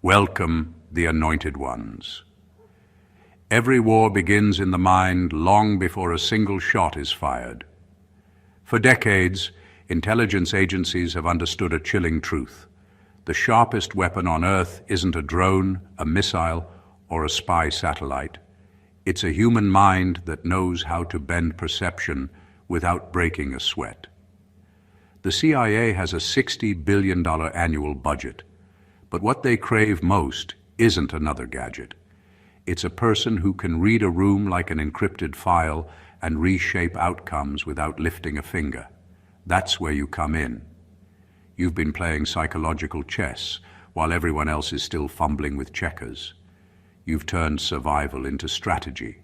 Welcome, the anointed ones. Every war begins in the mind long before a single shot is fired. For decades, intelligence agencies have understood a chilling truth. The sharpest weapon on Earth isn't a drone, a missile, or a spy satellite. It's a human mind that knows how to bend perception without breaking a sweat. The CIA has a $60 billion annual budget, but what they crave most isn't another gadget. It's a person who can read a room like an encrypted file and reshape outcomes without lifting a finger. That's where you come in. You've been playing psychological chess while everyone else is still fumbling with checkers. You've turned survival into strategy,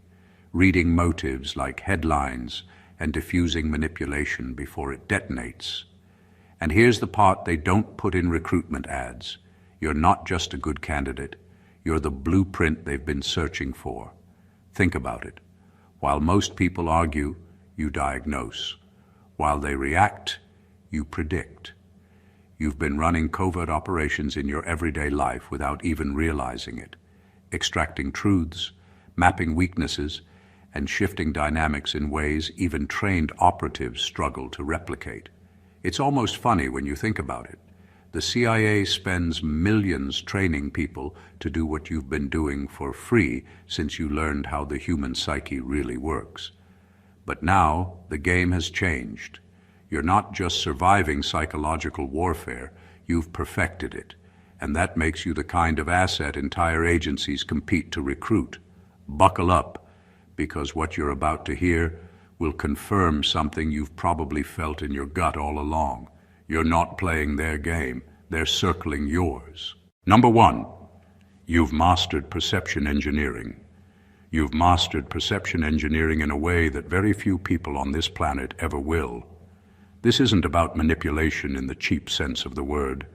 reading motives like headlines and diffusing manipulation before it detonates. And here's the part they don't put in recruitment ads. You're not just a good candidate. You're the blueprint they've been searching for. Think about it. While most people argue, you diagnose. While they react, you predict. You've been running covert operations in your everyday life without even realizing it, extracting truths, mapping weaknesses, and shifting dynamics in ways even trained operatives struggle to replicate. It's almost funny when you think about it. The CIA spends millions training people to do what you've been doing for free since you learned how the human psyche really works. But now the game has changed. You're not just surviving psychological warfare, you've perfected it. And that makes you the kind of asset entire agencies compete to recruit. Buckle up, because what you're about to hear will confirm something you've probably felt in your gut all along. You're not playing their game, they're circling yours. Number one, you've mastered perception engineering. You've mastered perception engineering in a way that very few people on this planet ever will. This isn't about manipulation in the cheap sense of the word.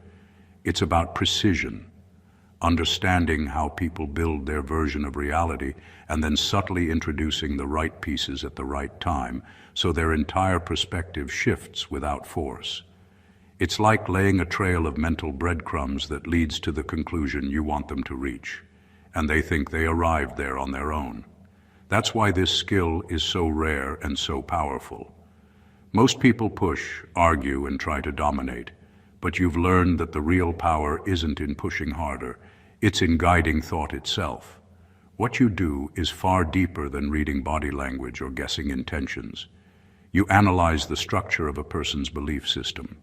It's about precision, understanding how people build their version of reality and then subtly introducing the right pieces at the right time so their entire perspective shifts without force. It's like laying a trail of mental breadcrumbs that leads to the conclusion you want them to reach, and they think they arrived there on their own. That's why this skill is so rare and so powerful. Most people push, argue, and try to dominate, but you've learned that the real power isn't in pushing harder, it's in guiding thought itself. What you do is far deeper than reading body language or guessing intentions. You analyze the structure of a person's belief system,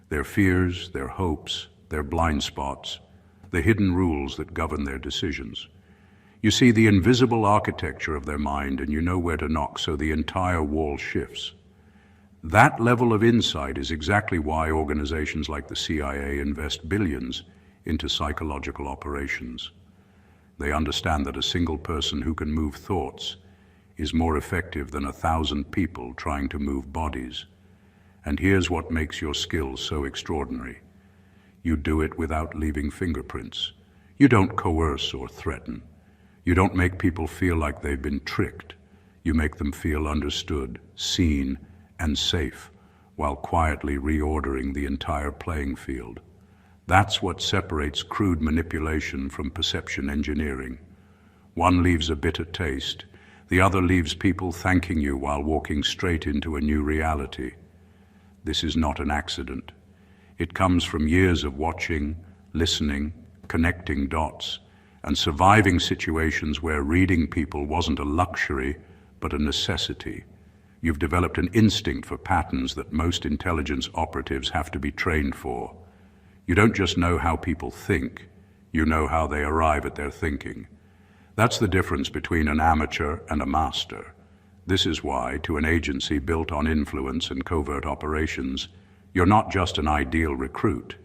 their fears, their hopes, their blind spots, the hidden rules that govern their decisions. You see the invisible architecture of their mind and you know where to knock so the entire wall shifts. That level of insight is exactly why organizations like the CIA invest billions into psychological operations. They understand that a single person who can move thoughts is more effective than 1,000 people trying to move bodies. And here's what makes your skills so extraordinary. You do it without leaving fingerprints. You don't coerce or threaten. You don't make people feel like they've been tricked. You make them feel understood, seen, and safe, while quietly reordering the entire playing field. That's what separates crude manipulation from perception engineering. One leaves a bitter taste. The other leaves people thanking you while walking straight into a new reality. This is not an accident. It comes from years of watching, listening, connecting dots, and surviving situations where reading people wasn't a luxury, but a necessity. You've developed an instinct for patterns that most intelligence operatives have to be trained for. You don't just know how people think, you know how they arrive at their thinking. That's the difference between an amateur and a master. This is why, to an agency built on influence and covert operations, you're not just an ideal recruit.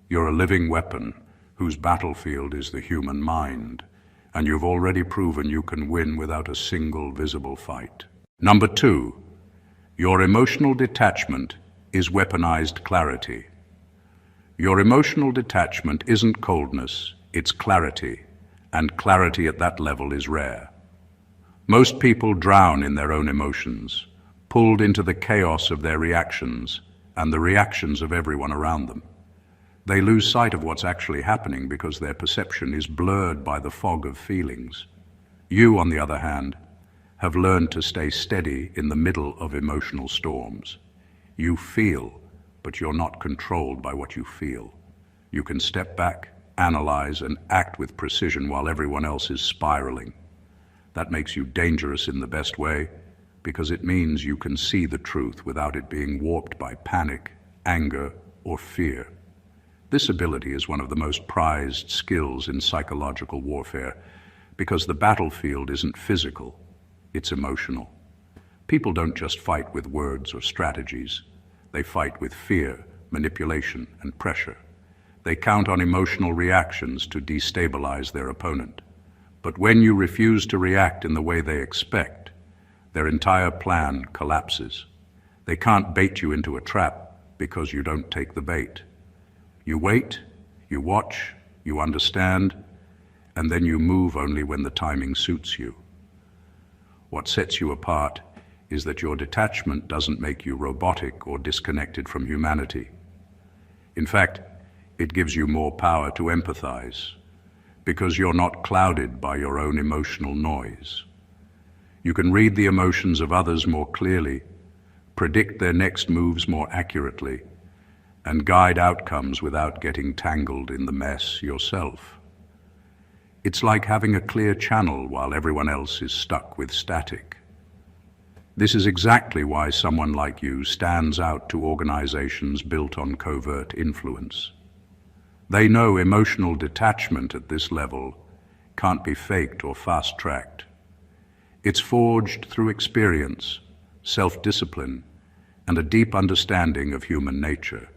You're a living weapon whose battlefield is the human mind, and you've already proven you can win without a single visible fight. Number two, your emotional detachment is weaponized clarity. Your emotional detachment isn't coldness, it's clarity, and clarity at that level is rare. Most people drown in their own emotions, pulled into the chaos of their reactions and the reactions of everyone around them. They lose sight of what's actually happening because their perception is blurred by the fog of feelings. You, on the other hand, have learned to stay steady in the middle of emotional storms. You feel, but you're not controlled by what you feel. You can step back, analyze, and act with precision while everyone else is spiraling. That makes you dangerous in the best way, because it means you can see the truth without it being warped by panic, anger, or fear. This ability is one of the most prized skills in psychological warfare, because the battlefield isn't physical, it's emotional. People don't just fight with words or strategies. They fight with fear, manipulation, and pressure. They count on emotional reactions to destabilize their opponent. But when you refuse to react in the way they expect, their entire plan collapses. They can't bait you into a trap because you don't take the bait. You wait, you watch, you understand, and then you move only when the timing suits you. What sets you apart is that your detachment doesn't make you robotic or disconnected from humanity. In fact, it gives you more power to empathize, because you're not clouded by your own emotional noise. You can read the emotions of others more clearly, predict their next moves more accurately, and guide outcomes without getting tangled in the mess yourself. It's like having a clear channel while everyone else is stuck with static. This is exactly why someone like you stands out to organizations built on covert influence. They know emotional detachment at this level can't be faked or fast-tracked. It's forged through experience, self-discipline, and a deep understanding of human nature.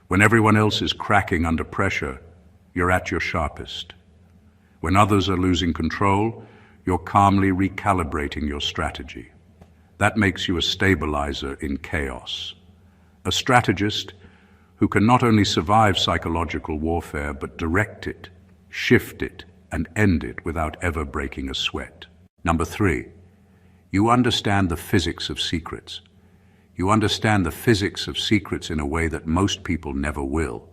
When everyone else is cracking under pressure, you're at your sharpest. When others are losing control, you're calmly recalibrating your strategy. That makes you a stabilizer in chaos, a strategist who can not only survive psychological warfare, but direct it, shift it, and end it without ever breaking a sweat. Number 3, you understand the physics of secrets. You understand the physics of secrets in a way that most people never will.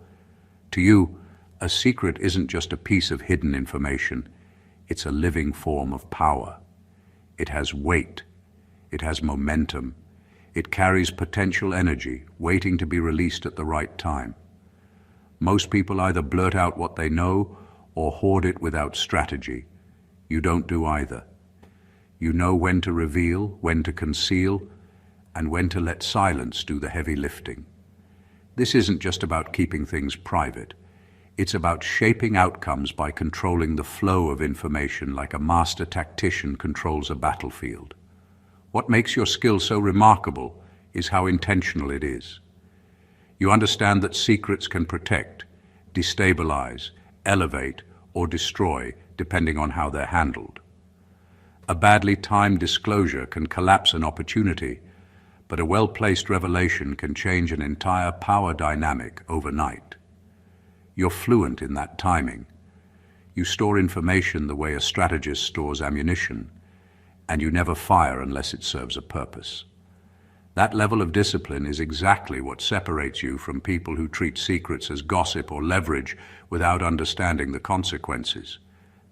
To you, a secret isn't just a piece of hidden information. It's a living form of power. It has weight. It has momentum. It carries potential energy, waiting to be released at the right time. Most people either blurt out what they know or hoard it without strategy. You don't do either. You know when to reveal, when to conceal, and when to let silence do the heavy lifting. This isn't just about keeping things private. It's about shaping outcomes by controlling the flow of information like a master tactician controls a battlefield. What makes your skill so remarkable is how intentional it is. You understand that secrets can protect, destabilize, elevate, or destroy, depending on how they're handled. A badly timed disclosure can collapse an opportunity, but a well-placed revelation can change an entire power dynamic overnight. You're fluent in that timing. You store information the way a strategist stores ammunition, and you never fire unless it serves a purpose. That level of discipline is exactly what separates you from people who treat secrets as gossip or leverage without understanding the consequences.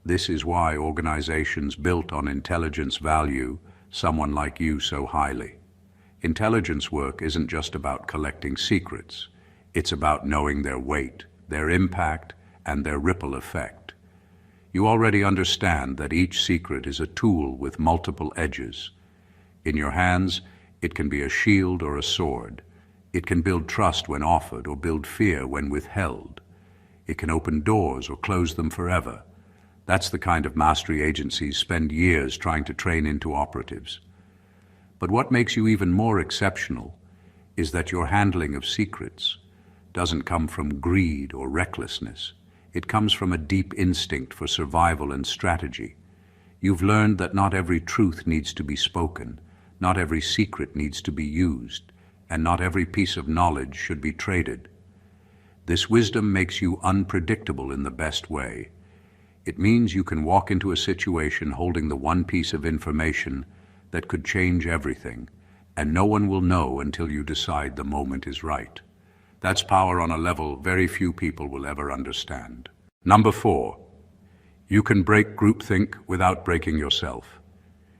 This is why organizations built on intelligence value someone like you so highly. Intelligence work isn't just about collecting secrets. It's about knowing their weight, their impact, and their ripple effect. You already understand that each secret is a tool with multiple edges. In your hands, it can be a shield or a sword. It can build trust when offered or build fear when withheld. It can open doors or close them forever. That's the kind of mastery agencies spend years trying to train into operatives. But what makes you even more exceptional is that your handling of secrets doesn't come from greed or recklessness. It comes from a deep instinct for survival and strategy. You've learned that not every truth needs to be spoken, not every secret needs to be used, and not every piece of knowledge should be traded. This wisdom makes you unpredictable in the best way. It means you can walk into a situation holding the one piece of information that could change everything, and no one will know until you decide the moment is right. That's power on a level very few people will ever understand. Number 4, you can break groupthink without breaking yourself.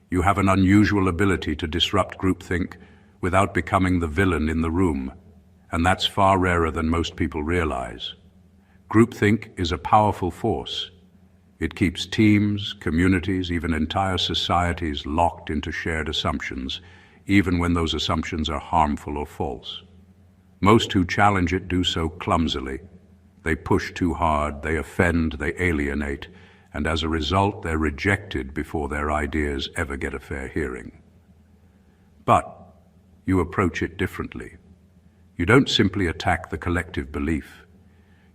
You have an unusual ability to disrupt groupthink without becoming the villain in the room, and that's far rarer than most people realize. Groupthink is a powerful force. It keeps teams, communities, even entire societies locked into shared assumptions, even when those assumptions are harmful or false. Most who challenge it do so clumsily. They push too hard, they offend, they alienate, and as a result, they're rejected before their ideas ever get a fair hearing. But you approach it differently. You don't simply attack the collective belief.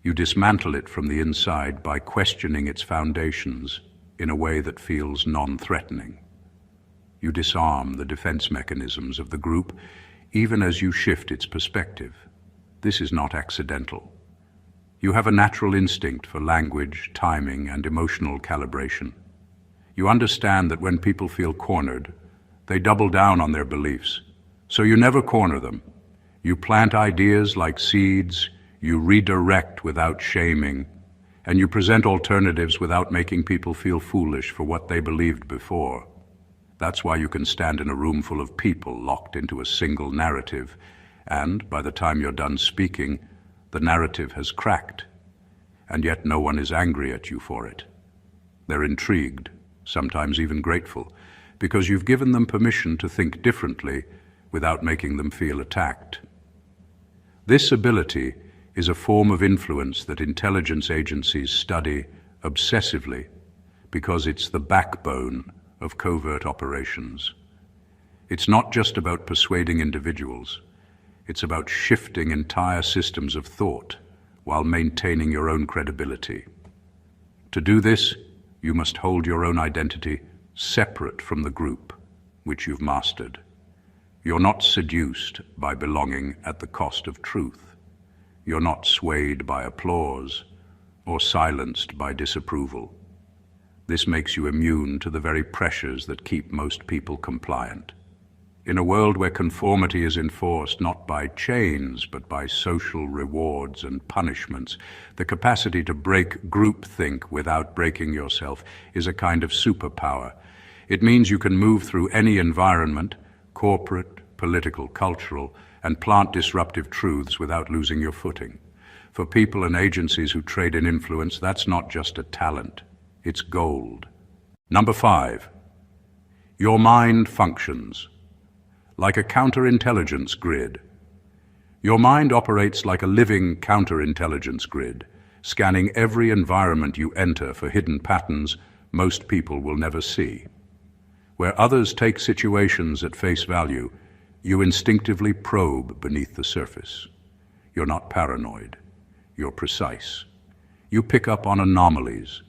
You dismantle it from the inside by questioning its foundations in a way that feels non-threatening. You disarm the defense mechanisms of the group even as you shift its perspective. This is not accidental. You have a natural instinct for language, timing, and emotional calibration. You understand that when people feel cornered, they double down on their beliefs. So you never corner them. You plant ideas like seeds, you redirect without shaming, and you present alternatives without making people feel foolish for what they believed before. That's why you can stand in a room full of people locked into a single narrative, and by the time you're done speaking, the narrative has cracked, and yet no one is angry at you for it. They're intrigued, sometimes even grateful, because you've given them permission to think differently without making them feel attacked. This ability is a form of influence that intelligence agencies study obsessively because it's the backbone of covert operations. It's not just about persuading individuals. It's about shifting entire systems of thought while maintaining your own credibility. To do this, you must hold your own identity separate from the group, which you've mastered. You're not seduced by belonging at the cost of truth. You're not swayed by applause or silenced by disapproval. This makes you immune to the very pressures that keep most people compliant. In a world where conformity is enforced not by chains but by social rewards and punishments, the capacity to break groupthink without breaking yourself is a kind of superpower. It means you can move through any environment, corporate, political, cultural, and plant disruptive truths without losing your footing. For people and agencies who trade in influence, that's not just a talent, it's gold. Number 5, your mind functions like a counterintelligence grid. Your mind operates like a living counterintelligence grid, scanning every environment you enter for hidden patterns most people will never see. Where others take situations at face value, you instinctively probe beneath the surface. You're not paranoid. You're precise. You pick up on anomalies,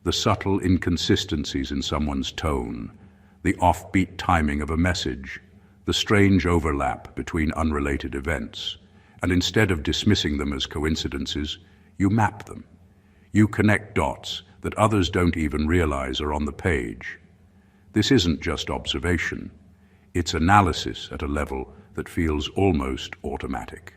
the subtle inconsistencies in someone's tone, the offbeat timing of a message, the strange overlap between unrelated events, and instead of dismissing them as coincidences, you map them. You connect dots that others don't even realize are on the page. This isn't just observation, it's analysis at a level that feels almost automatic.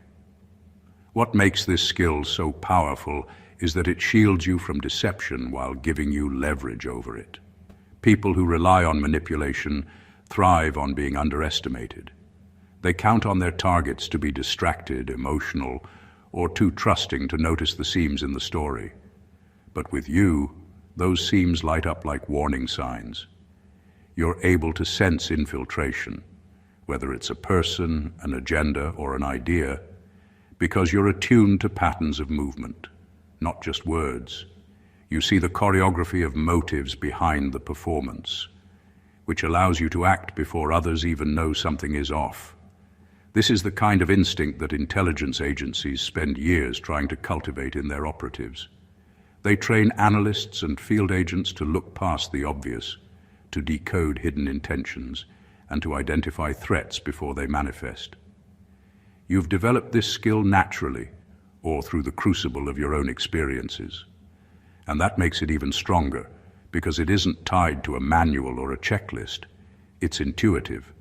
What makes this skill so powerful is that it shields you from deception while giving you leverage over it. People who rely on manipulation thrive on being underestimated. They count on their targets to be distracted, emotional, or too trusting to notice the seams in the story. But with you, those seams light up like warning signs. You're able to sense infiltration, whether it's a person, an agenda, or an idea, because you're attuned to patterns of movement, not just words. You see the choreography of motives behind the performance, which allows you to act before others even know something is off. This is the kind of instinct that intelligence agencies spend years trying to cultivate in their operatives. They train analysts and field agents to look past the obvious, to decode hidden intentions, and to identify threats before they manifest. You've developed this skill naturally, or through the crucible of your own experiences. And that makes it even stronger, because it isn't tied to a manual or a checklist. It's intuitive.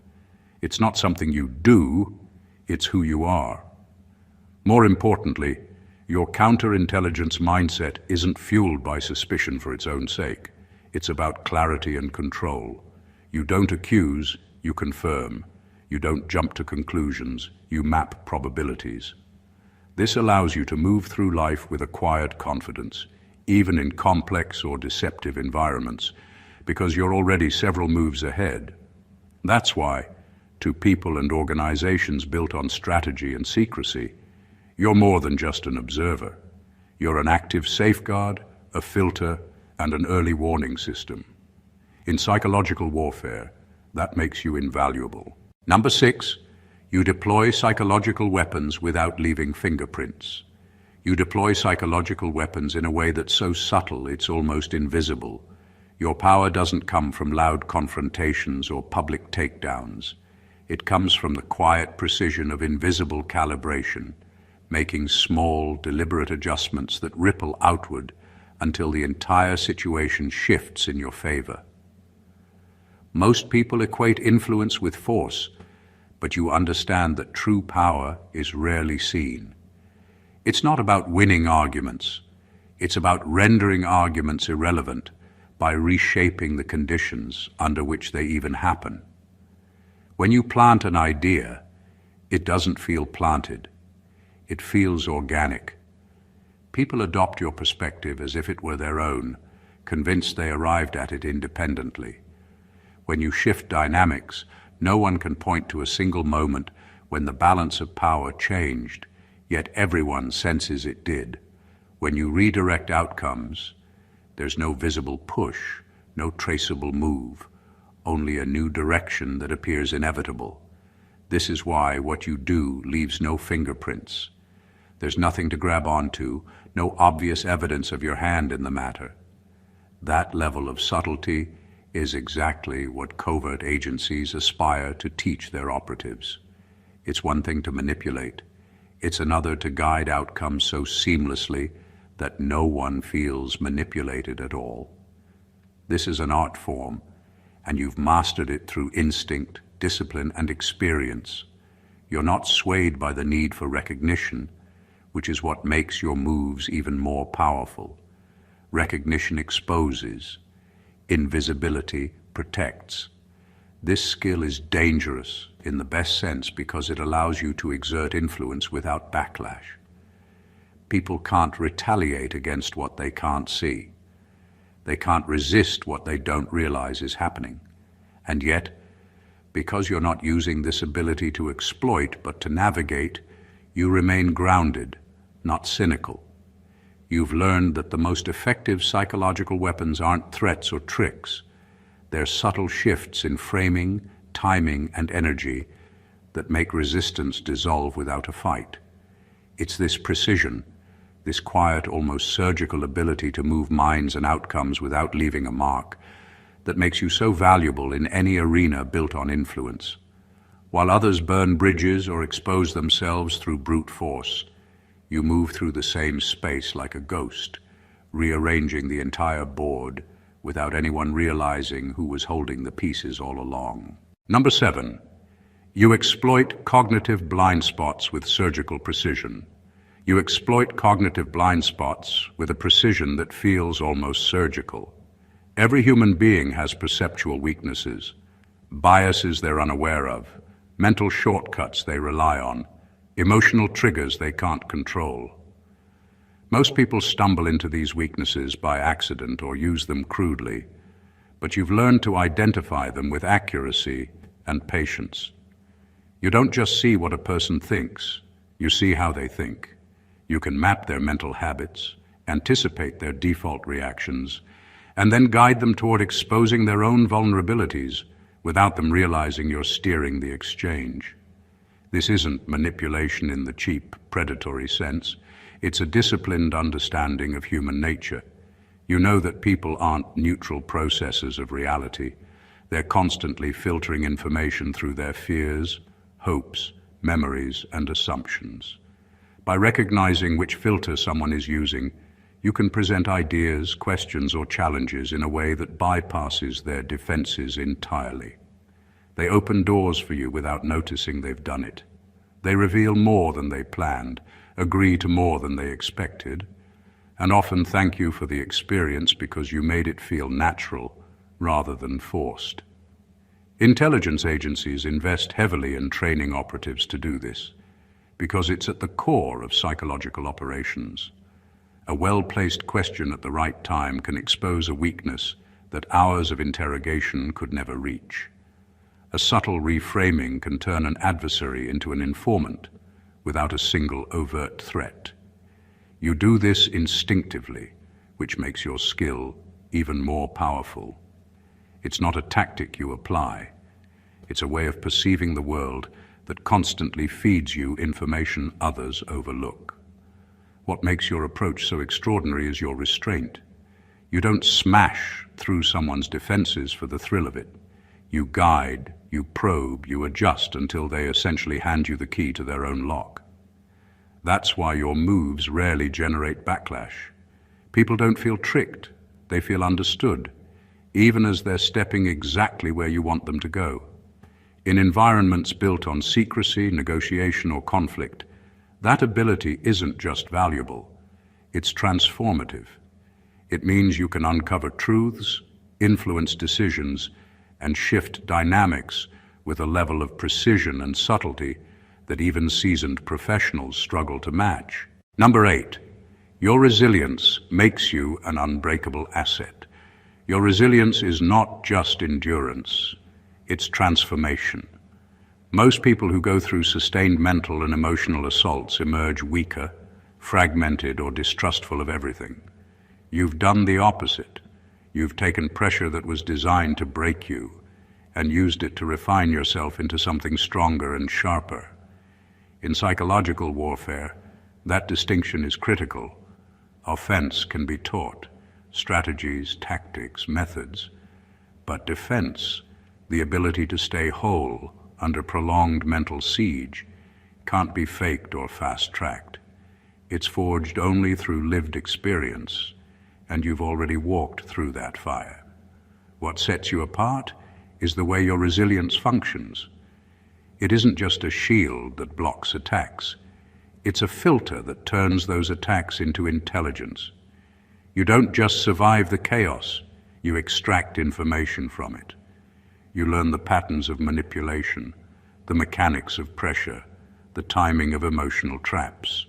It's not something you do, it's who you are. More importantly, your counterintelligence mindset isn't fueled by suspicion for its own sake. It's about clarity and control. You don't accuse, you confirm. You don't jump to conclusions, you map probabilities. This allows you to move through life with a quiet confidence, even in complex or deceptive environments, because you're already several moves ahead. That's why, to people and organizations built on strategy and secrecy, you're more than just an observer. You're an active safeguard, a filter, and an early warning system. In psychological warfare, that makes you invaluable. Number 6, you deploy psychological weapons without leaving fingerprints. You deploy psychological weapons in a way that's so subtle it's almost invisible. Your power doesn't come from loud confrontations or public takedowns. It comes from the quiet precision of invisible calibration, making small, deliberate adjustments that ripple outward until the entire situation shifts in your favor. Most people equate influence with force, but you understand that true power is rarely seen. It's not about winning arguments. It's about rendering arguments irrelevant by reshaping the conditions under which they even happen. When you plant an idea, it doesn't feel planted. It feels organic. People adopt your perspective as if it were their own, convinced they arrived at it independently. When you shift dynamics, no one can point to a single moment when the balance of power changed, yet everyone senses it did. When you redirect outcomes, there's no visible push, no traceable move, only a new direction that appears inevitable. This is why what you do leaves no fingerprints. There's nothing to grab onto, no obvious evidence of your hand in the matter. That level of subtlety is exactly what covert agencies aspire to teach their operatives. It's one thing to manipulate. It's another to guide outcomes so seamlessly that no one feels manipulated at all. This is an art form, and you've mastered it through instinct, discipline, and experience. You're not swayed by the need for recognition, which is what makes your moves even more powerful. Recognition exposes. Invisibility protects. This skill is dangerous in the best sense because it allows you to exert influence without backlash. People can't retaliate against what they can't see. They can't resist what they don't realize is happening. And yet, because you're not using this ability to exploit but to navigate, you remain grounded, not cynical. You've learned that the most effective psychological weapons aren't threats or tricks. They're subtle shifts in framing, timing, and energy that make resistance dissolve without a fight. It's this precision, this quiet, almost surgical ability to move minds and outcomes without leaving a mark, that makes you so valuable in any arena built on influence. While others burn bridges or expose themselves through brute force, you move through the same space like a ghost, rearranging the entire board without anyone realizing who was holding the pieces all along. Number 7, you exploit cognitive blind spots with surgical precision. You exploit cognitive blind spots with a precision that feels almost surgical. Every human being has perceptual weaknesses, biases they're unaware of, mental shortcuts they rely on, emotional triggers they can't control. Most people stumble into these weaknesses by accident or use them crudely, but you've learned to identify them with accuracy and patience. You don't just see what a person thinks, you see how they think. You can map their mental habits, anticipate their default reactions, and then guide them toward exposing their own vulnerabilities without them realizing you're steering the exchange. This isn't manipulation in the cheap, predatory sense. It's a disciplined understanding of human nature. You know that people aren't neutral processors of reality. They're constantly filtering information through their fears, hopes, memories, and assumptions. By recognizing which filter someone is using, you can present ideas, questions, or challenges in a way that bypasses their defenses entirely. They open doors for you without noticing they've done it. They reveal more than they planned, agree to more than they expected, and often thank you for the experience because you made it feel natural rather than forced. Intelligence agencies invest heavily in training operatives to do this, because it's at the core of psychological operations. A well-placed question at the right time can expose a weakness that hours of interrogation could never reach. A subtle reframing can turn an adversary into an informant without a single overt threat. You do this instinctively, which makes your skill even more powerful. It's not a tactic you apply. It's a way of perceiving the world that constantly feeds you information others overlook. What makes your approach so extraordinary is your restraint. You don't smash through someone's defenses for the thrill of it. You guide, you probe, you adjust until they essentially hand you the key to their own lock. That's why your moves rarely generate backlash. People don't feel tricked, they feel understood, even as they're stepping exactly where you want them to go. In environments built on secrecy, negotiation, or conflict, that ability isn't just valuable, it's transformative. It means you can uncover truths, influence decisions, and shift dynamics with a level of precision and subtlety that even seasoned professionals struggle to match. Number 8, your resilience makes you an unbreakable asset. Your resilience is not just endurance, it's transformation. Most people who go through sustained mental and emotional assaults emerge weaker, fragmented, or distrustful of everything. You've done the opposite. You've taken pressure that was designed to break you and used it to refine yourself into something stronger and sharper. In psychological warfare, that distinction is critical. Offense can be taught, strategies, tactics, methods, but defense, the ability to stay whole under prolonged mental siege, can't be faked or fast-tracked. It's forged only through lived experience, and you've already walked through that fire. What sets you apart is the way your resilience functions. It isn't just a shield that blocks attacks. It's a filter that turns those attacks into intelligence. You don't just survive the chaos, you extract information from it. You learn the patterns of manipulation, the mechanics of pressure, the timing of emotional traps.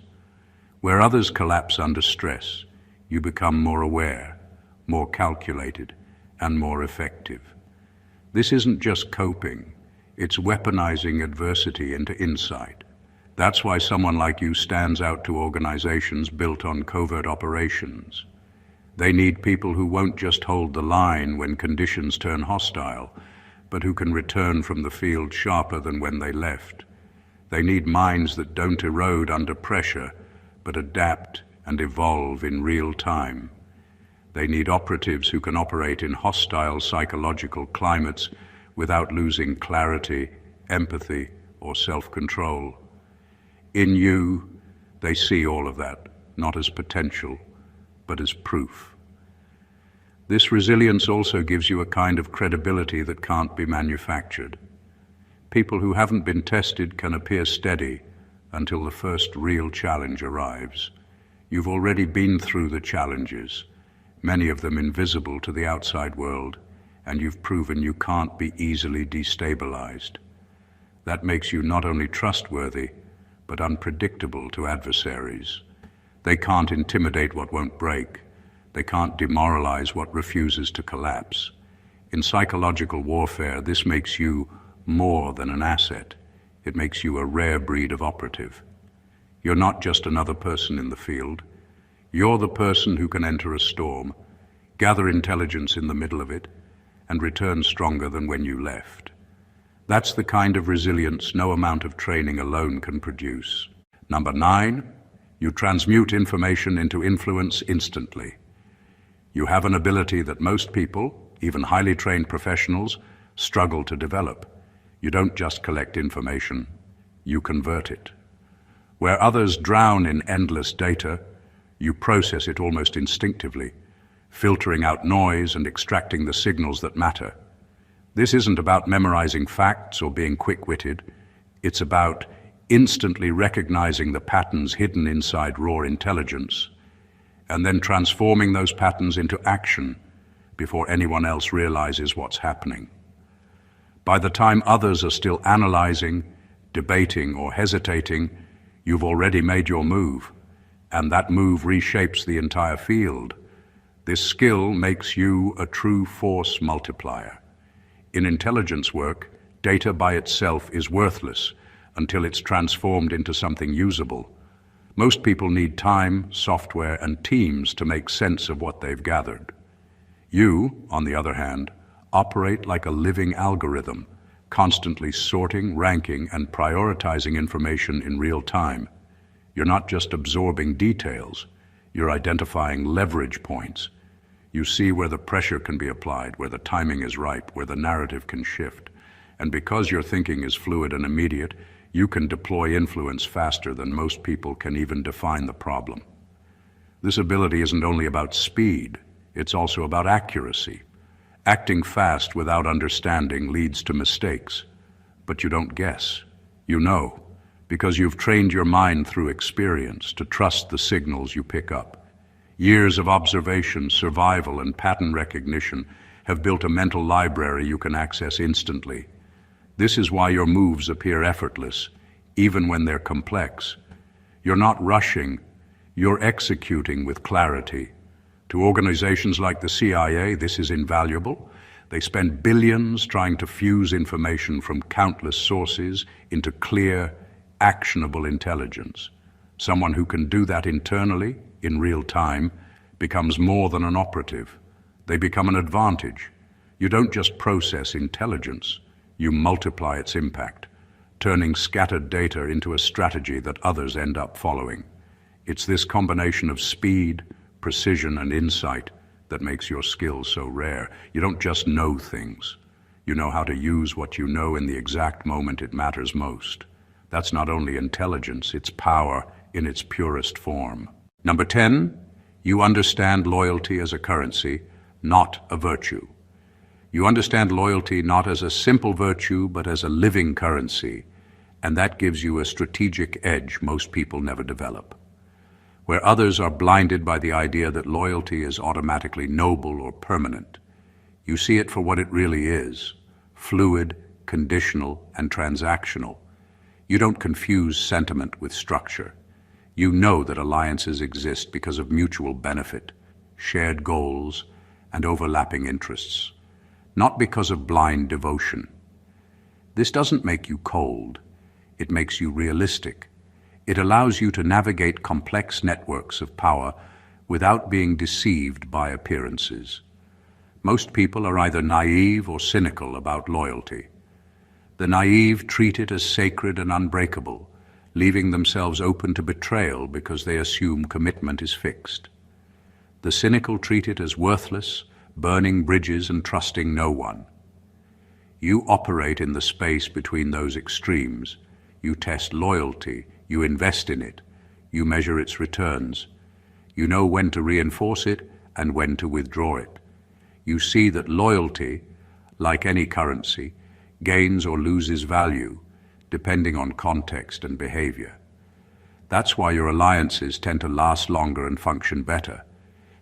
Where others collapse under stress, you become more aware, more calculated, and more effective. This isn't just coping, it's weaponizing adversity into insight. That's why someone like you stands out to organizations built on covert operations. They need people who won't just hold the line when conditions turn hostile, but who can return from the field sharper than when they left. They need minds that don't erode under pressure, but adapt and evolve in real time. They need operatives who can operate in hostile psychological climates without losing clarity, empathy, or self-control. In you, they see all of that, not as potential, but as proof. This resilience also gives you a kind of credibility that can't be manufactured. People who haven't been tested can appear steady until the first real challenge arrives. You've already been through the challenges, many of them invisible to the outside world, and you've proven you can't be easily destabilized. That makes you not only trustworthy, but unpredictable to adversaries. They can't intimidate what won't break. They can't demoralize what refuses to collapse. In psychological warfare, this makes you more than an asset. It makes you a rare breed of operative. You're not just another person in the field. You're the person who can enter a storm, gather intelligence in the middle of it, and return stronger than when you left. That's the kind of resilience no amount of training alone can produce. Number 9, you transmute information into influence instantly. You have an ability that most people, even highly trained professionals, struggle to develop. You don't just collect information, you convert it. Where others drown in endless data, you process it almost instinctively, filtering out noise and extracting the signals that matter. This isn't about memorizing facts or being quick-witted. It's about instantly recognizing the patterns hidden inside raw intelligence, and then transforming those patterns into action before anyone else realizes what's happening. By the time others are still analyzing, debating, or hesitating, you've already made your move, and that move reshapes the entire field. This skill makes you a true force multiplier. In intelligence work, data by itself is worthless until it's transformed into something usable. Most people need time, software, and teams to make sense of what they've gathered. You, on the other hand, operate like a living algorithm, constantly sorting, ranking, and prioritizing information in real time. You're not just absorbing details, you're identifying leverage points. You see where the pressure can be applied, where the timing is right, where the narrative can shift. And because your thinking is fluid and immediate, you can deploy influence faster than most people can even define the problem. This ability isn't only about speed, it's also about accuracy. Acting fast without understanding leads to mistakes. But you don't guess. You know, because you've trained your mind through experience to trust the signals you pick up. Years of observation, survival, and pattern recognition have built a mental library you can access instantly. This is why your moves appear effortless, even when they're complex. You're not rushing, you're executing with clarity. To organizations like the CIA, this is invaluable. They spend billions trying to fuse information from countless sources into clear, actionable intelligence. Someone who can do that internally, in real time, becomes more than an operative. They become an advantage. You don't just process intelligence, you multiply its impact, turning scattered data into a strategy that others end up following. It's this combination of speed, precision, and insight that makes your skills so rare. You don't just know things. You know how to use what you know in the exact moment it matters most. That's not only intelligence, it's power in its purest form. Number 10, you understand loyalty as a currency, not a virtue. You understand loyalty not as a simple virtue, but as a living currency, and that gives you a strategic edge most people never develop. Where others are blinded by the idea that loyalty is automatically noble or permanent, you see it for what it really is: fluid, conditional, and transactional. You don't confuse sentiment with structure. You know that alliances exist because of mutual benefit, shared goals, and overlapping interests, not because of blind devotion. This doesn't make you cold. It makes you realistic. It allows you to navigate complex networks of power without being deceived by appearances. Most people are either naive or cynical about loyalty. The naive treat it as sacred and unbreakable, leaving themselves open to betrayal because they assume commitment is fixed. The cynical treat it as worthless, burning bridges and trusting no one. You operate in the space between those extremes. You test loyalty, you invest in it, you measure its returns. You know when to reinforce it and when to withdraw it. You see that loyalty, like any currency, gains or loses value, depending on context and behavior. That's why your alliances tend to last longer and function better,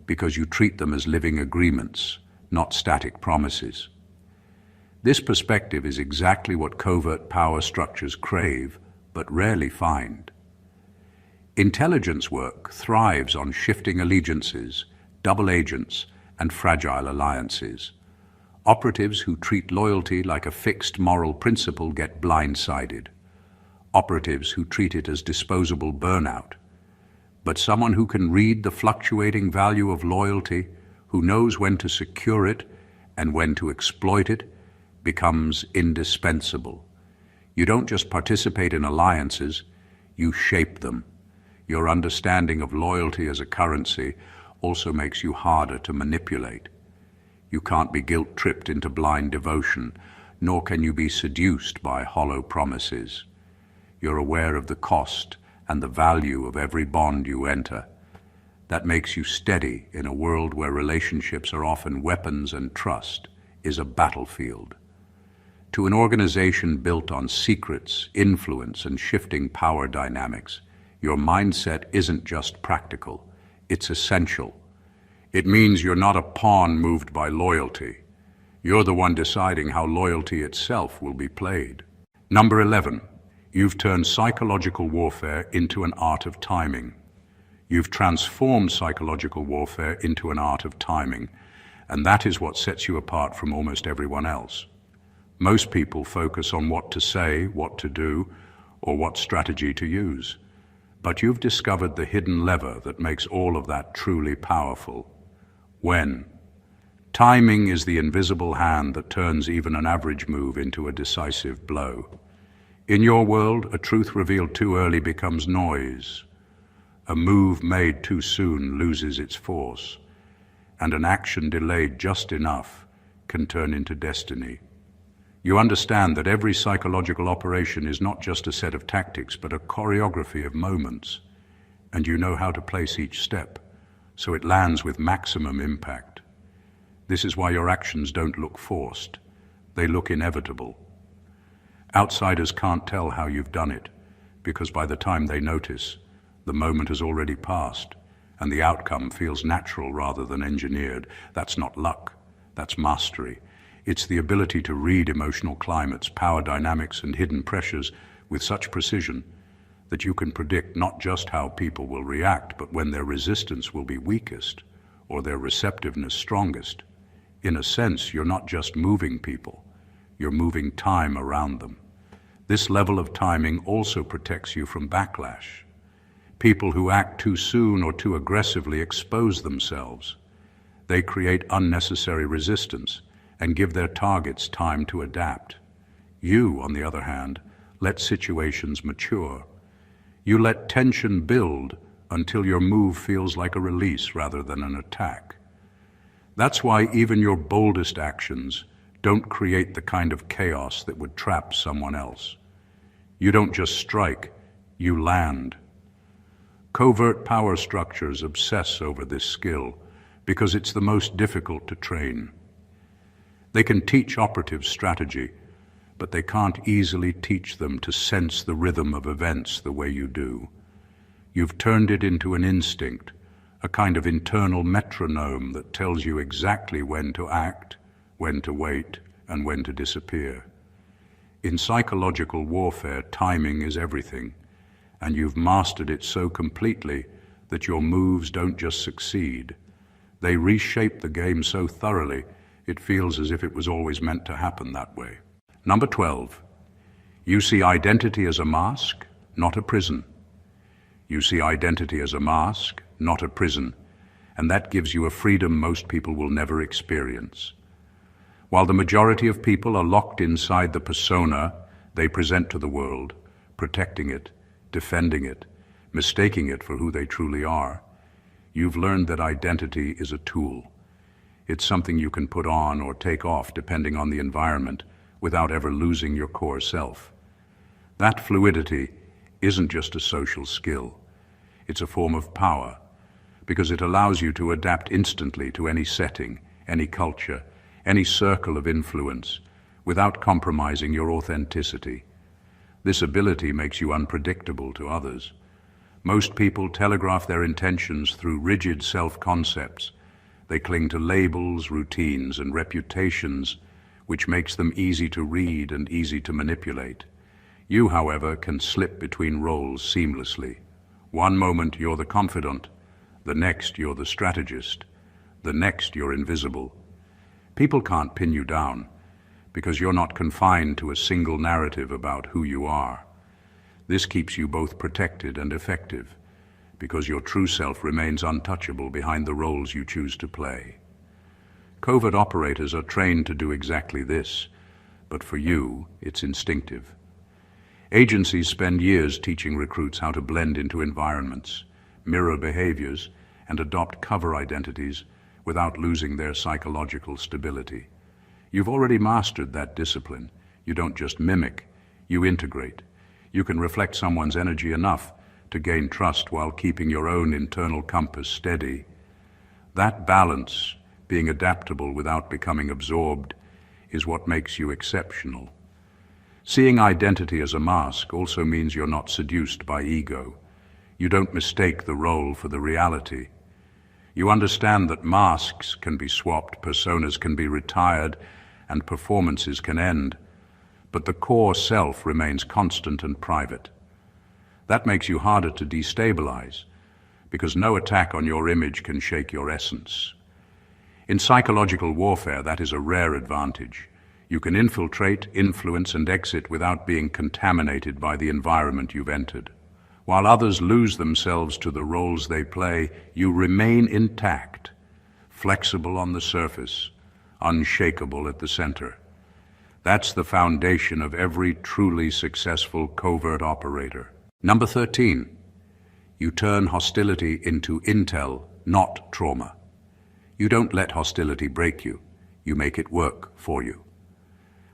because you treat them as living agreements, not static promises. This perspective is exactly what covert power structures crave, but rarely find. Intelligence work thrives on shifting allegiances, double agents, and fragile alliances. Operatives who treat loyalty like a fixed moral principle get blindsided. Operatives who treat it as disposable burnout. But someone who can read the fluctuating value of loyalty, who knows when to secure it and when to exploit it, becomes indispensable. You don't just participate in alliances, you shape them. Your understanding of loyalty as a currency also makes you harder to manipulate. You can't be guilt-tripped into blind devotion, nor can you be seduced by hollow promises. You're aware of the cost and the value of every bond you enter. That makes you steady in a world where relationships are often weapons and trust is a battlefield. To an organization built on secrets, influence, and shifting power dynamics, your mindset isn't just practical, it's essential. It means you're not a pawn moved by loyalty. You're the one deciding how loyalty itself will be played. Number 11, you've turned psychological warfare into an art of timing. You've transformed psychological warfare into an art of timing, and that is what sets you apart from almost everyone else. Most people focus on what to say, what to do, or what strategy to use. But you've discovered the hidden lever that makes all of that truly powerful. When? Timing is the invisible hand that turns even an average move into a decisive blow. In your world, a truth revealed too early becomes noise. A move made too soon loses its force, and an action delayed just enough can turn into destiny. You understand that every psychological operation is not just a set of tactics, but a choreography of moments, and you know how to place each step, so it lands with maximum impact. This is why your actions don't look forced. They look inevitable. Outsiders can't tell how you've done it, because by the time they notice, the moment has already passed, and the outcome feels natural rather than engineered. That's not luck, that's mastery. It's the ability to read emotional climates, power dynamics, and hidden pressures with such precision that you can predict not just how people will react, but when their resistance will be weakest or their receptiveness strongest. In a sense, you're not just moving people, you're moving time around them. This level of timing also protects you from backlash. People who act too soon or too aggressively expose themselves. They create unnecessary resistance and give their targets time to adapt. You, on the other hand, let situations mature. You let tension build until your move feels like a release rather than an attack. That's why even your boldest actions don't create the kind of chaos that would trap someone else. You don't just strike, you land. Covert power structures obsess over this skill because it's the most difficult to train. They can teach operatives strategy, but they can't easily teach them to sense the rhythm of events the way you do. You've turned it into an instinct, a kind of internal metronome that tells you exactly when to act, when to wait, and when to disappear. In psychological warfare, timing is everything, and you've mastered it so completely that your moves don't just succeed. They reshape the game so thoroughly, it feels as if it was always meant to happen that way. Number 12, you see identity as a mask, not a prison. You see identity as a mask, not a prison, and that gives you a freedom most people will never experience. While the majority of people are locked inside the persona they present to the world, protecting it, defending it, mistaking it for who they truly are, you've learned that identity is a tool. It's something you can put on or take off depending on the environment without ever losing your core self. That fluidity isn't just a social skill. It's a form of power because it allows you to adapt instantly to any setting, any culture, any circle of influence without compromising your authenticity. This ability makes you unpredictable to others. Most people telegraph their intentions through rigid self-concepts. They cling to labels, routines, and reputations, which makes them easy to read and easy to manipulate. You, however, can slip between roles seamlessly. One moment you're the confidant, the next you're the strategist, the next you're invisible. People can't pin you down because you're not confined to a single narrative about who you are. This keeps you both protected and effective, because your true self remains untouchable behind the roles you choose to play. Covert operators are trained to do exactly this, but for you, it's instinctive. Agencies spend years teaching recruits how to blend into environments, mirror behaviors, and adopt cover identities without losing their psychological stability. You've already mastered that discipline. You don't just mimic, you integrate. You can reflect someone's energy enough to gain trust while keeping your own internal compass steady. That balance, being adaptable without becoming absorbed, is what makes you exceptional. Seeing identity as a mask also means you're not seduced by ego. You don't mistake the role for the reality. You understand that masks can be swapped, personas can be retired, and performances can end, but the core self remains constant and private. That makes you harder to destabilize, because no attack on your image can shake your essence. In psychological warfare, that is a rare advantage. You can infiltrate, influence, and exit without being contaminated by the environment you've entered. While others lose themselves to the roles they play, you remain intact, flexible on the surface, unshakable at the center. That's the foundation of every truly successful covert operator. Number 13, you turn hostility into intel, not trauma. You don't let hostility break you. You make it work for you.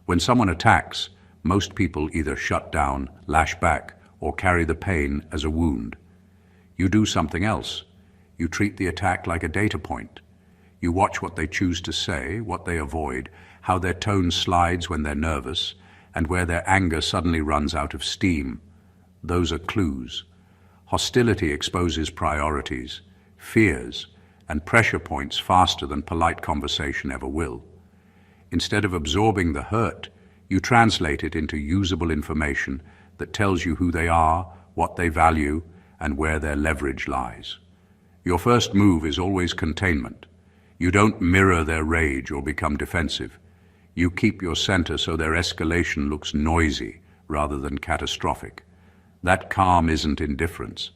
When someone attacks, most people either shut down, lash back, or carry the pain as a wound. You do something else. You treat the attack like a data point. You watch what they choose to say, what they avoid, how their tone slides when they're nervous, and where their anger suddenly runs out of steam. Those are clues. Hostility exposes priorities, fears, and pressure points faster than polite conversation ever will. Instead of absorbing the hurt, you translate it into usable information that tells you who they are, what they value, and where their leverage lies. Your first move is always containment. You don't mirror their rage or become defensive. You keep your center so their escalation looks noisy rather than catastrophic. That calm isn't indifference.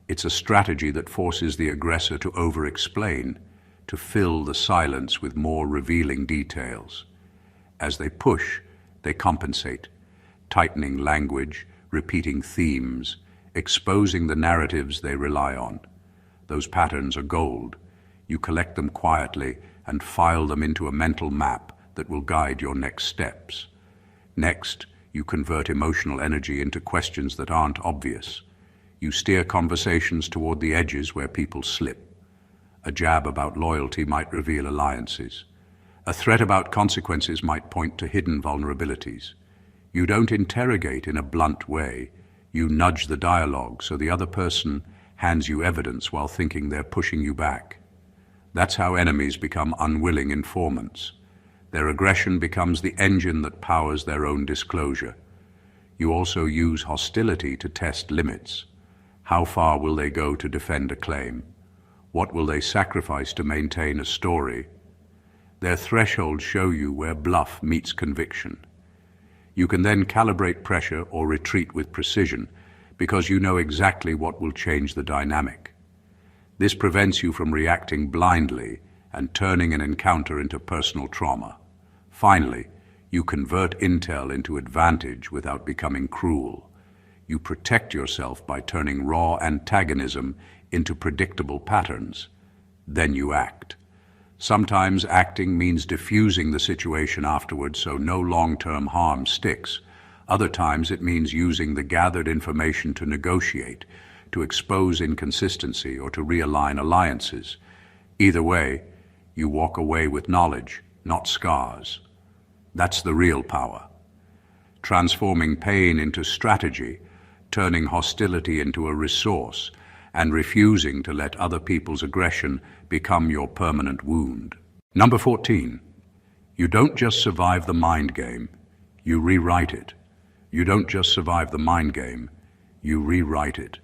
It's a strategy that forces the aggressor to over-explain, to fill the silence with more revealing details. As they push, they compensate, tightening language, repeating themes, exposing the narratives they rely on. Those patterns are gold. You collect them quietly and file them into a mental map that will guide your next steps. Next, you convert emotional energy into questions that aren't obvious. You steer conversations toward the edges where people slip. A jab about loyalty might reveal alliances. A threat about consequences might point to hidden vulnerabilities. You don't interrogate in a blunt way. You nudge the dialogue so the other person hands you evidence while thinking they're pushing you back. That's how enemies become unwilling informants. Their aggression becomes the engine that powers their own disclosure. You also use hostility to test limits. How far will they go to defend a claim? What will they sacrifice to maintain a story? Their thresholds show you where bluff meets conviction. You can then calibrate pressure or retreat with precision because you know exactly what will change the dynamic. This prevents you from reacting blindly and turning an encounter into personal trauma. Finally, you convert intel into advantage without becoming cruel. You protect yourself by turning raw antagonism into predictable patterns. Then you act. Sometimes acting means diffusing the situation afterwards so no long-term harm sticks. Other times it means using the gathered information to negotiate, to expose inconsistency, or to realign alliances. Either way, you walk away with knowledge, not scars. That's the real power. Transforming pain into strategy, turning hostility into a resource, and refusing to let other people's aggression become your permanent wound. Number 14, you don't just survive the mind game, you rewrite it. You don't just survive the mind game, you rewrite it.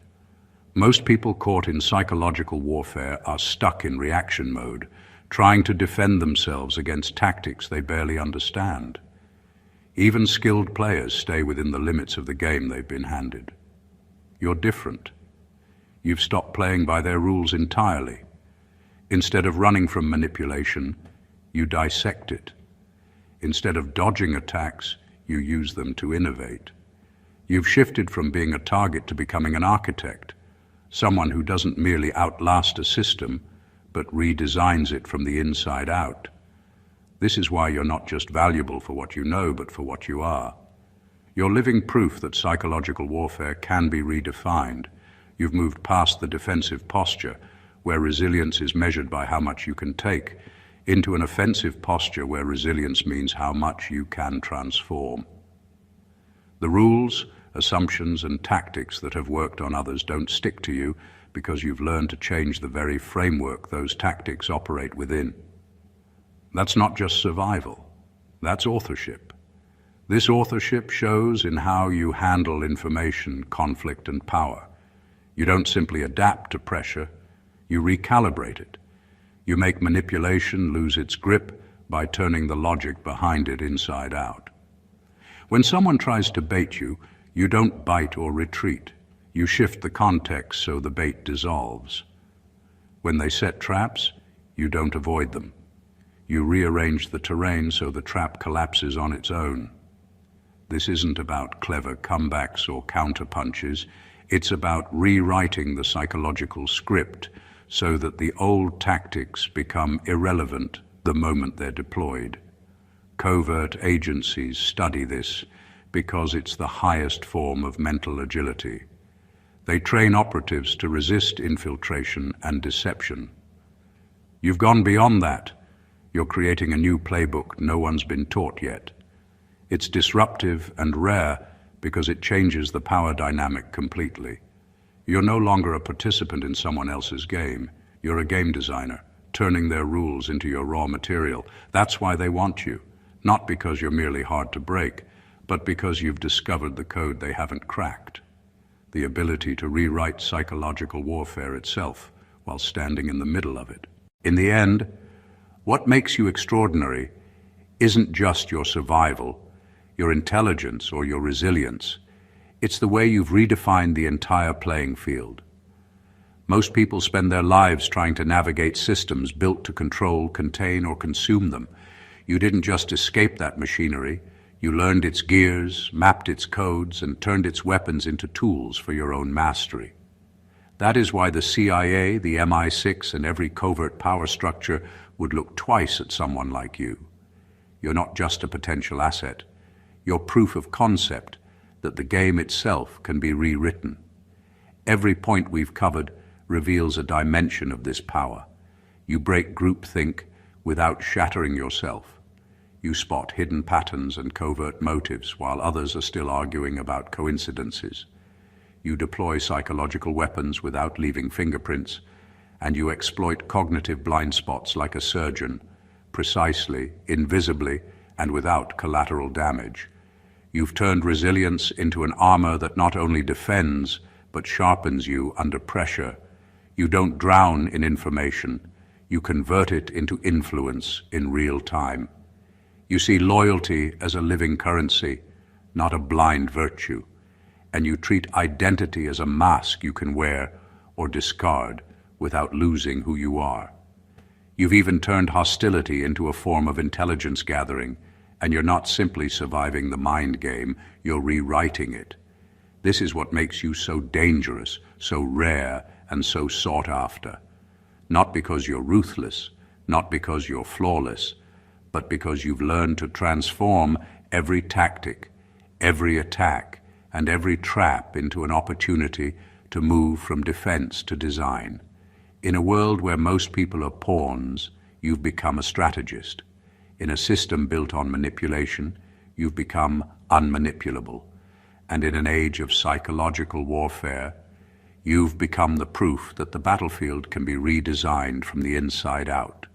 Most people caught in psychological warfare are stuck in reaction mode, trying to defend themselves against tactics they barely understand. Even skilled players stay within the limits of the game they've been handed. You're different. You've stopped playing by their rules entirely. Instead of running from manipulation, you dissect it. Instead of dodging attacks, you use them to innovate. You've shifted from being a target to becoming an architect, someone who doesn't merely outlast a system, but redesigns it from the inside out. This is why you're not just valuable for what you know, but for what you are. You're living proof that psychological warfare can be redefined. You've moved past the defensive posture, where resilience is measured by how much you can take, into an offensive posture where resilience means how much you can transform. The rules, assumptions, and tactics that have worked on others don't stick to you because you've learned to change the very framework those tactics operate within. That's not just survival, that's authorship. This authorship shows in how you handle information, conflict, and power. You don't simply adapt to pressure, you recalibrate it. You make manipulation lose its grip by turning the logic behind it inside out. When someone tries to bait you, you don't bite or retreat. You shift the context so the bait dissolves. When they set traps, you don't avoid them. You rearrange the terrain so the trap collapses on its own. This isn't about clever comebacks or counterpunches. It's about rewriting the psychological script so that the old tactics become irrelevant the moment they're deployed. Covert agencies study this because it's the highest form of mental agility. They train operatives to resist infiltration and deception. You've gone beyond that. You're creating a new playbook no one's been taught yet. It's disruptive and rare because it changes the power dynamic completely. You're no longer a participant in someone else's game. You're a game designer, turning their rules into your raw material. That's why they want you, not because you're merely hard to break, but because you've discovered the code they haven't cracked. The ability to rewrite psychological warfare itself while standing in the middle of it. In the end, what makes you extraordinary isn't just your survival, your intelligence, or your resilience. It's the way you've redefined the entire playing field. Most people spend their lives trying to navigate systems built to control, contain, or consume them. You didn't just escape that machinery. You learned its gears, mapped its codes, and turned its weapons into tools for your own mastery. That is why the CIA, the MI6, and every covert power structure would look twice at someone like you. You're not just a potential asset. You're proof of concept that the game itself can be rewritten. Every point we've covered reveals a dimension of this power. You break groupthink without shattering yourself. You spot hidden patterns and covert motives while others are still arguing about coincidences. You deploy psychological weapons without leaving fingerprints, and you exploit cognitive blind spots like a surgeon, precisely, invisibly, and without collateral damage. You've turned resilience into an armor that not only defends, but sharpens you under pressure. You don't drown in information. You convert it into influence in real time. You see loyalty as a living currency, not a blind virtue. And you treat identity as a mask you can wear or discard without losing who you are. You've even turned hostility into a form of intelligence gathering, and you're not simply surviving the mind game, you're rewriting it. This is what makes you so dangerous, so rare, and so sought after. Not because you're ruthless, not because you're flawless, but because you've learned to transform every tactic, every attack, and every trap into an opportunity to move from defense to design. In a world where most people are pawns, you've become a strategist. In a system built on manipulation, you've become unmanipulable. And in an age of psychological warfare, you've become the proof that the battlefield can be redesigned from the inside out.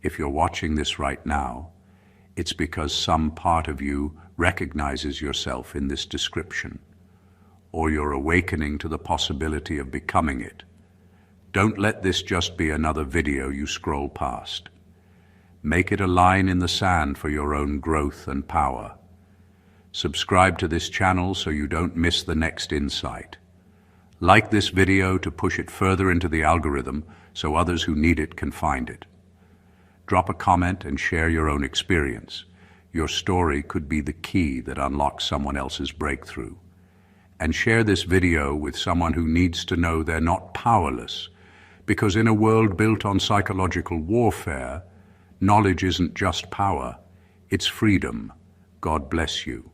If you're watching this right now, it's because some part of you recognizes yourself in this description, or you're awakening to the possibility of becoming it. Don't let this just be another video you scroll past. Make it a line in the sand for your own growth and power. Subscribe to this channel so you don't miss the next insight. Like this video to push it further into the algorithm so others who need it can find it. Drop a comment and share your own experience. Your story could be the key that unlocks someone else's breakthrough. And share this video with someone who needs to know they're not powerless, because in a world built on psychological warfare, knowledge isn't just power, it's freedom. God bless you.